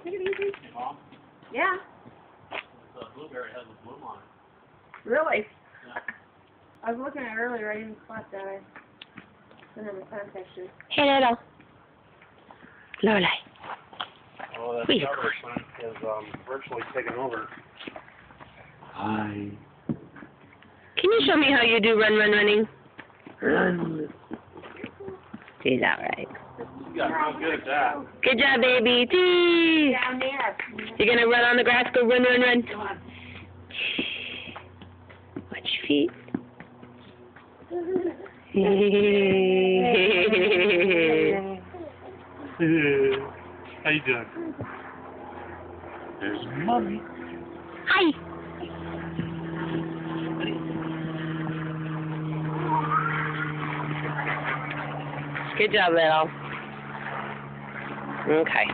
Take it easy. Mom, Yeah. the blueberry has a bloom on it. Really? Yeah. I was looking at it earlier. I didn't spot that. I sent him a contact you. Hey, Lolo. Lolai. Oh, that Wait. Starburst one is virtually taken over. Hi. Can you show me how you do running? Run. She's alright. You got real good at that. Good job, baby. Tee. Down there. You're gonna run on the grass, go run. Come on. Watch your feet. How you doing? There's Mommy. Hi. Good job, little. Okay.